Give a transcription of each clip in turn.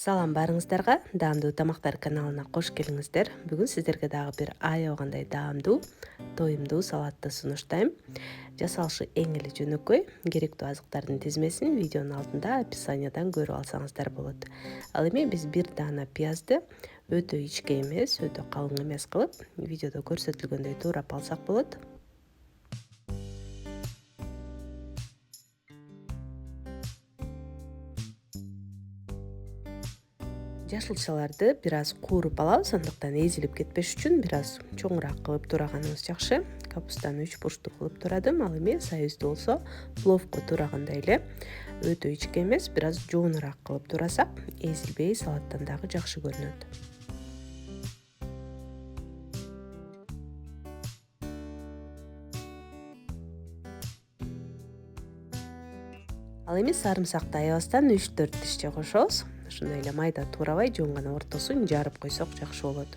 Салам барыңыздарга, даамдуу тамактар каналына кош келиңиздер. Бүгүн сиздерге дагы бир аябагандай даамдуу, тоюмдуу салатты сунуштайм. Жасалышы эң эле жөнөкөй. Керектүү азыктардын тизмесин видеонун алтында описаниядан көрүп алсаңыздар болот. Ал эми биз бир даана пиязды өтө ичке эмес, өтө калың эмес кылып, видеодо көрсөтүлгөндөй туурап алсак болот. Жашылчаларды бир аз кууруп алабыз, андыктан эзилип кетпеш үчүн бир аз чоңураак кылып тураганыбыз жакшы. Капустаны 3 бурчтуу кылып турадым. Ал эми союздуу болсо пловко турагандай эле өтө ичке эмес, бир аз жоонураак кылып турасак, эзилбей салаттан дагы жакшы көрүнөт. Ал эми сарымсакты аябастан 3-4 тишче кошобуз. Ошондой эле майда туурабай жонгон ортосун жарып койсок жакшы болот.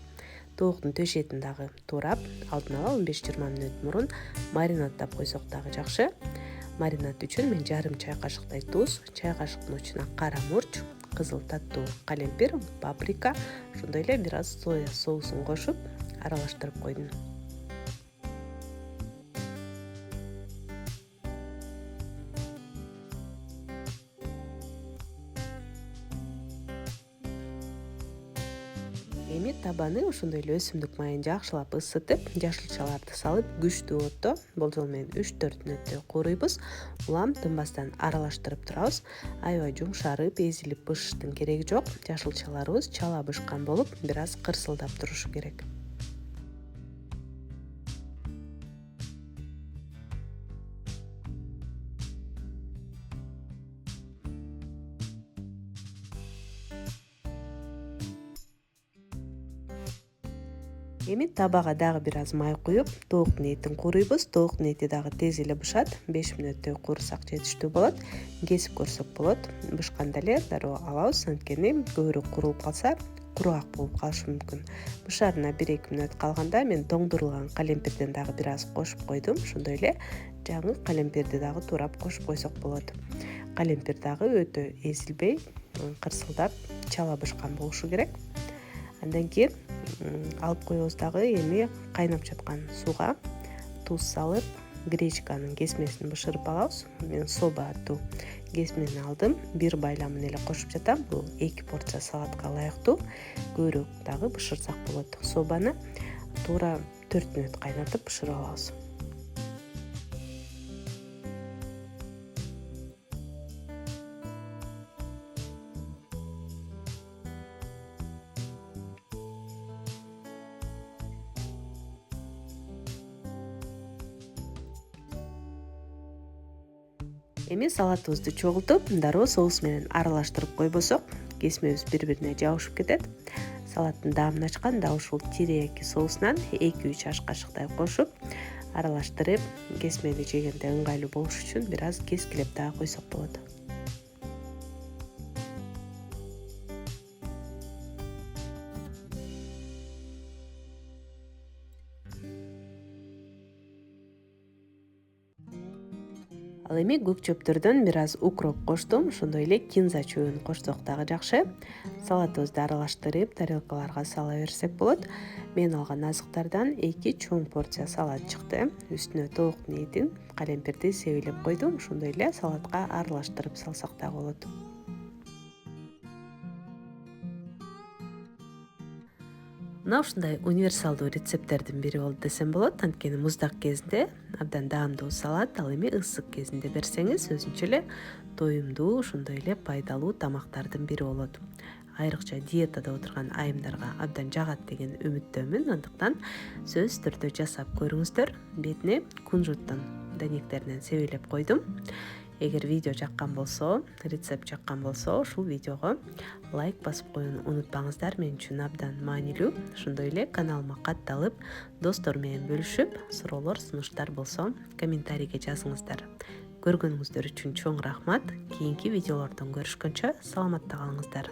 Тооктун төшетин дагы туурап, алдын ала 15-20 мүнөт мурун маринадтап койсок дагы жакшы. Маринад үчүн мен жарым чай кашыктай туз, чай кашыктын учуна кара мурч, кызыл таттуу калемпир, паприка, ошондой эле бир аз соя соусун кошуп аралаштырып койдум. Эми табаны ошондой эле өсүмдүк майын жакшылап ысытып, жашылчаларды салып, күчтүү отто, болжол менен 3-4 мүнөттөй кууруйбуз. Улам тынбастан аралаштырып турабыз. Аябай жумшарып, эзилип бышыштын кереги жок. Жашылчаларыбыз чала бышкан болуп, бир аз кырсылдап турушу керек. Эми табага дагы бир аз май куюп, тооктун этин кууруйбуз. Тооктун эти дагы тез эле бышат. 5 мүнөттөй куурсак жетиштүү болот. Кесип көрсөк болот. Бышканда эле дароо алабыз, анткени көбүрөөк куурулуп калса, кургак болуп калышы мүмкүн. Бышаарына 1-2 мүнөт калганда мен тоңдурулган калемпирден дагы бир аз кошуп койдум. Ошондой эле жаңы калемпирди дагы туурап кошуп койсок болот. Калемпир дагы өтө эзилбей, кырсылдап, чала бышкан болушу керек. Андан кийин алып коебуз дагы эми кайнап жаткан сууга туз салып, гречканын кесмесин бышырып алабыз. Мен соба аттуу кесмени алдым. Бир байламын эле кошуп жатам. Бул 2 порция салатка ылайыктуу. Көбүрөөк дагы бышырсак болот. Собаны туура 4 мүнөт кайнатып бышырып алабыз. Эми салатыбызды чогултуп, дароо соус менен аралаштырып койбосок, кесмебиз бири-бирине жабышып кетет. Салаттын даамын ачкан дал ушул терияки соусунан 2-3 аш кашыктай кошуп, аралаштырып, кесмени жегенде ыңгайлуу болуш үчүн бир аз кескилеп дагы койсок болот. Ал эми көк чөптөрдөн бир аз укроп коштум, ошондой эле кинза чөбүн кошсок дагы жакшы. Салатыбызды аралаштырып, тарелкаларга сала берсек болот. Мен алган азыктардан 2 чоң порция салат чыкты. Үстүнө тооктун этин, калемпирди себелеп койдум. Ошондой эле салатка аралаштырып салсак дагы болот. Мына ушундай универсалдуу рецепттердин бири болду десем болот. Анткени муздак кезинде абдан даамдуу салат, ал эми ысык кезинде берсеңиз өзүнчө эле тоюмдуу, ошондой эле пайдалуу тамактардын бири болот. Айрыкча диетада отурган айымдарга абдан жагат деген үмүттөмүн. Андыктан сөзсүз түрдө жасап көрүңүздөр. Бетине кунжуттун данектеринен себелеп койдум. Эгер видео жаккан болсо, рецепт жаккан болсо, ушул видеого лайк басып коюуну унутпаңыздар. Мен үчүн абдан маанилүү. Ошондой эле каналыма катталып, достор менен бөлүшүп, суроолор, сунуштар болсо комментарийге жазыңыздар. Көргөнүңүздөр үчүн чоң рахмат. Кийинки видеолордон көрүшкөнчө саламатта калыңыздар.